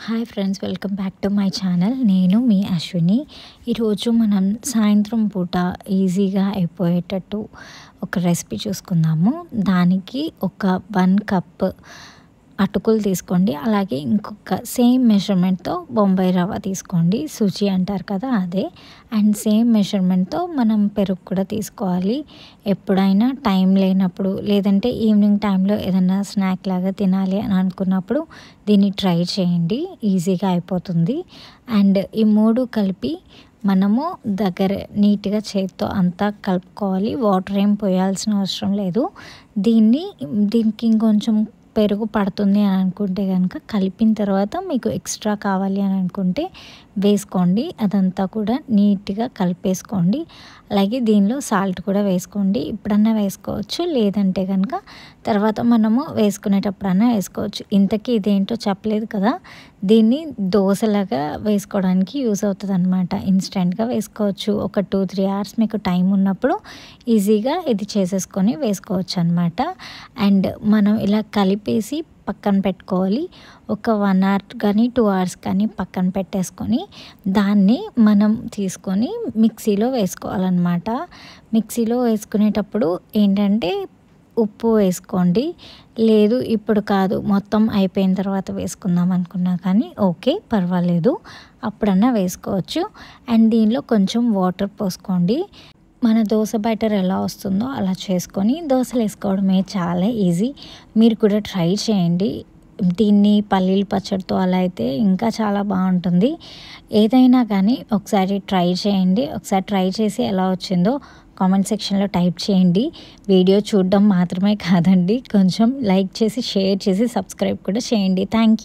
Hi friends, welcome back to my channel. నేను మీ అశ్విని. ఈరోజు మనం సాయంత్రం పూట ఈజీగా అయిపోయేటట్టు ఒక రెసిపీ చూసుకుందాము. దానికి ఒక 1 కప్ అటుకులు తీసుకోండి. అలాగే ఇంకొక సేమ్ మెజర్మెంట్తో బొంబాయి రవ్వ తీసుకోండి. సూజీ అంటారు కదా, అదే. అండ్ సేమ్ మెజర్మెంట్తో మనం పెరుగు కూడా తీసుకోవాలి. ఎప్పుడైనా టైం లేనప్పుడు, లేదంటే ఈవినింగ్ టైంలో ఏదైనా స్నాక్ లాగా తినాలి అని అనుకున్నప్పుడు దీన్ని ట్రై చేయండి, ఈజీగా అయిపోతుంది. అండ్ ఈ 3 కలిపి మనము నీట్గా చేత్తో అంతా కలుపుకోవాలి. వాటర్ ఏం పోయాల్సిన అవసరం లేదు. దీనికి ఇంకొంచెం పెరుగు పడుతుంది అని అనుకుంటే కనుక కలిపిన తర్వాత మీకు ఎక్స్ట్రా కావాలి అని అనుకుంటే వేసుకోండి. అదంతా కూడా నీట్గా కలిపేసుకోండి. అలాగే దీనిలో సాల్ట్ కూడా వేసుకోండి. ఇప్పుడన్నా వేసుకోవచ్చు, లేదంటే కనుక తర్వాత మనము వేసుకునేటప్పుడన్నా వేసుకోవచ్చు. ఇంతకీ ఇదేంటో చెప్పలేదు కదా, దీన్ని దోశలాగా వేసుకోవడానికి యూస్ అవుతుంది అనమాట. ఇన్స్టెంట్గా వేసుకోవచ్చు. ఒక 2-3 అవర్స్ మీకు టైం ఉన్నప్పుడు ఈజీగా ఇది చేసేసుకొని వేసుకోవచ్చు అనమాట. అండ్ మనం ఇలా కలిపేసి పక్కన పెట్టుకోవాలి. ఒక 1 అవర్ కానీ 2 అవర్స్ కానీ పక్కన పెట్టేసుకొని దాన్ని మనం తీసుకొని మిక్సీలో వేసుకోవాలన్నమాట. మిక్సీలో వేసుకునేటప్పుడు ఏంటంటే ఉప్పు వేసుకోండి. లేదు ఇప్పుడు కాదు, మొత్తం అయిపోయిన తర్వాత వేసుకుందాం అనుకున్నా కానీ ఓకే, పర్వాలేదు, అప్పుడన్నా వేసుకోవచ్చు. అండ్ దీనిలో కొంచెం వాటర్ పోసుకోండి. మన దోశ బ్యాటర్ ఎలా వస్తుందో అలా చేసుకొని దోశలు వేసుకోవడమే, చాలా ఈజీ. మీరు కూడా ట్రై చేయండి. దీన్ని పల్లీల పచ్చడితో అలా అయితే ఇంకా చాలా బాగుంటుంది. ఏదైనా కానీ ఒకసారి ట్రై చేయండి. ఒకసారి ట్రై చేసి ఎలా వచ్చిందో కామెంట్ సెక్షన్లో టైప్ చేయండి. వీడియో చూడడం మాత్రమే కాదండి, కొంచెం లైక్ చేసి, షేర్ చేసి, సబ్స్క్రైబ్ కూడా చేయండి. Thank you.